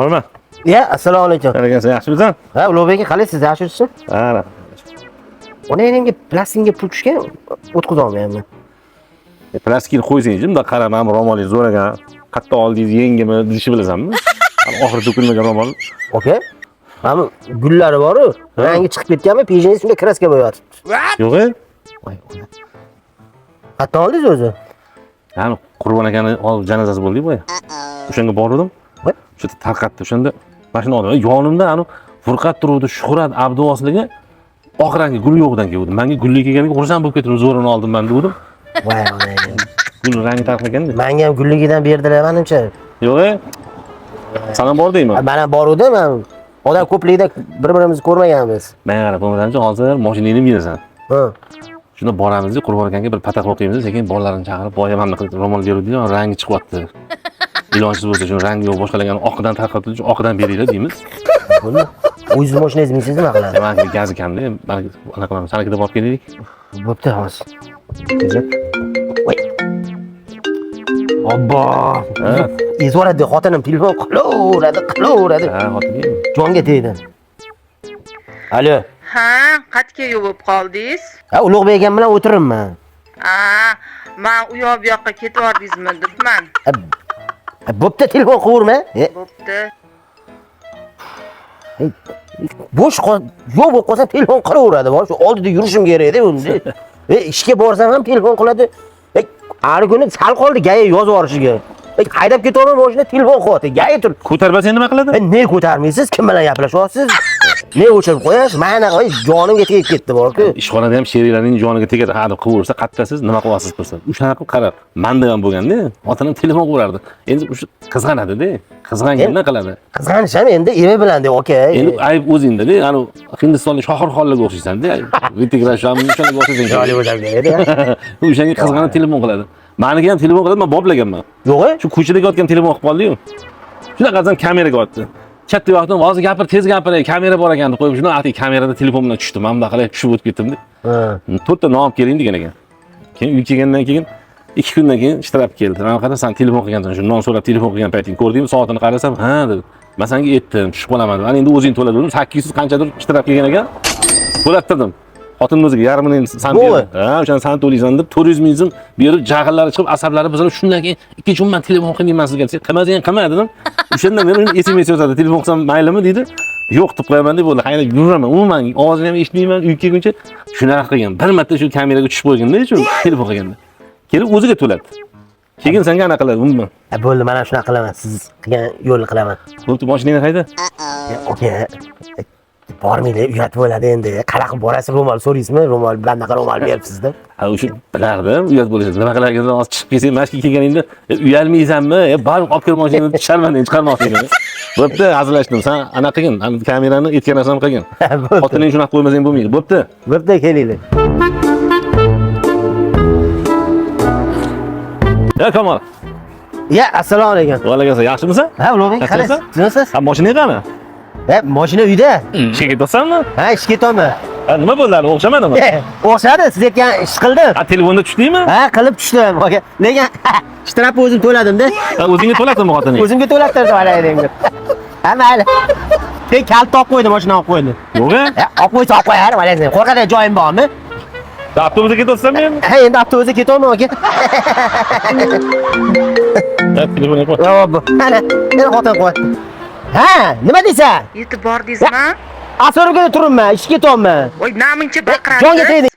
Borma. Ya, assalomu alaykum. Qanaqa yaxshimisan? Ha, Ulug'bek aka qalaysiz? Yaxshimisiz? Ha. Ona erimga plastinga pul tushgan, o'tkazib olmayapman. Plastikni qo'ysang, bunday qara, men ro'molingiz zo'r ekan. Qatta oldingiz yengimi, dishni bilasanmi? Oxiri to'kilmagan ro'mol. Aka, mana gullari bor-ku, rangi chiqib ketganmi, pejingiz shunga kraska bo'yapti. Yo'q-e? Voy, qatdan oldingiz o'zi? Yani Qurbon akani janozasi bo'ldi boya. O'shanga bordim. O'sha tarqatdi. O'shanda mashina oldim. Yonimda ani Furqat turuvdi, Shuhrat Abduvosligi oq rangli gul yo'qdan keldi. Menga gulli kelganiga xursand bo'lib ketdim, zo'rini oldim men dedim. Voy, ona. Gul rangi tarqaganda. Menga ham gulligidan berdilar menimcha. Yo'q-e? Sana bor deyman. Men ham boruvdim, men odam ko'pligida bir-birimizni ko'rmaganmiz. Men qarab bo'lmagancha hozir mashinangni minasan. Ha. Shunda boramiz, Qurbon akanga bir pataq o'qiymiz, lekin bolalarni chaqirib, boya mana ro'mol beruvdi-yu, rangi chiqyapti. Ilojsiz bo'lsa, shuni rangi yo'q, boshqalarni oqidan tarqatib, oqidan beringlar deymiz. Buni o'zingiz mashinangiz minsizmi nima qiladi? Menga gaz ekan-da, balki anaqa qilamiz. Sanikida borib kelaylik. Bo'pti, hozir. Voy. Obbo. Izvoradi, xotinim telefon qilaveradi. Ha, xotining. Jonga tegdi. Alo. Ha, qatga yuvib qoldingiz? Ha, Ulug'bek akam bilan o'tiribman. Ha, men u yoq bu yoqqa ketyapsizmi debman. Bo'pti, telefon qilaverma. Bo'pti. Bo'sh yo'q bo'lib qolsa telefon qilaveradi. Shu oldida yurishim kerak edi endi. Ishga borsam ham telefon qiladi. Har kuni sal qoldi gaya yozib yuborishiga. Haydab ketaman mashina telefon qilyapti. Gaya tur. Ko'tarmasa nima qiladi? Ne ko'tarmaysiz? Kim bilan gaplashyapsiz? Ne o'chirib qo'yasiz? Mana jonimga tegib ketdi borku. Ishxonada ham sheriklarning joniga tegadi. Ha deb qilaversa, qattasiz, nima qilyapsiz qilsa. O'shanaqa qilib qarab, menda ham bo'lganda, otaning telefon qilardi. Endi o'sha qizg'anadi-da. Qizg'angandan qiladi. Qizg'anish ham endi evi bilan deb, aka. Endi ayb o'zingda-da, ana Hindistonlik Shohirxonlarga o'xshaysan-da. Ritik Roshan shunga o'xshaysan. Joli bo'ladi edi. O'shanga qizg'anib telefon qiladi. Meniga ham telefon qiladi, men boblaganman. Yo'q-e? Shu ko'chadagi otgan telefon qilib qoldi-yu. Shunaqadan kameraga otdi. Katta vaqtim hozir gapir, tez gapir, kamera bor ekan deb qo'yib, shuni ati kamerada telefon bilan tushdim. Men bunday qilib tushib o'tib ketdim-da. To'rtta nom keling degan ekan. Keyin uy kelgandan keyin 2 kundan keyin ishtirab keldi. Men qarasam, sen telefon qilgansan, shu non so'rab telefon qilgan paytingni ko'rdingmi? Soatini qarasam, ha dedi. Men senga aytdim, tushib qolaman. Mana endi o'zing to'ladim. 800 qanchadir ishtirab kelgan ekan. To'lattirdim. Xotinning o'ziga yarmini san berdi. Ha, o'shani san to'laysan deb 400 ming so'm berib, jag'illari chiqib, asablari buzilib, shundan keyin ikkinchi kun men telefon qilmayman sizga desak, qilmasan qilma dedim. O'shanda men SMS yozadi, telefon qilsam maylimi deydi. Yo'q deb qo'yaman deb bo'ldi. Haydab yuraman. Umuman ovozini ham eshitmayman, uy kelguncha shunaqa qilgan. Bir marta shu kameraga tushib qo'yganda, shu telefon qilganda. Kelib o'ziga to'ladi. Keyin senga anaqa qiladi, umuman. Bo'ldi, men ham shunaqa qilaman. Siz qilgan yo'lni qilaman. Bo'pti, mashinangni qayda? Aka. Bormaydi, uyat bo'ladi endi. Qaraqib borasiz, ro'mol so'raysizmi? Ro'mol bilan naqa ro'mol beribsizda? Ha, o'sha bilardim, uyat bo'lishini. Nima qilarkan, hozir chiqib kelsang, mashqqa kelganingda, uyalmaysanmi? Borib olib kelib mashinani tusharman, chiqarmoqchi edim. Bo'pti, hazillashdim. Sen anaqa qilgin, kamerani aytgan narsani qilgin. Xotining shunaqa qo'ymasang bo'lmaydi. Bo'pti. Bo'pti, kelinglar. Ya Kamol. Ya, assalomu alaykum. Va alaykum assalom. Yaxshimisan? Ha, Ulug'bek, qalaysiz? Tinchsiz? Ha, mashinang qani? Ha, mashina uyda. Ishga ketyapsanmi? Ha, ishga ketaman. Ha, nima bo'ldi? O'xshamadimi? O'xshadi, siz aytgan ish qildim. Ha, telefonda tushdingmi? Ha, qilib tushdim. Lekin ishtirapni o'zim to'ladim-da. Ha, o'zingga to'ladingmi xotining? O'zimga to'lattirdim hali. Ha, mayli. Tek kalit olib qo'ydim, mashina olib qo'ydim. Yo'q-a? Olib qo'ysa olib qo'yar, malaysiz. Qo'rqada joyim bormi? Avtobusga ketyapsanmi endi? Ha, endi avtobusga ketaman, aka. Ha, telefonni qo'y. Yo'q, mana, meni xotin qo'y. Ha, nima deysan? Yetib bordingizmi? Asrorga turibman, ishga ketyapman. Voy, namuncha baqirasiz. Jonga tegdi.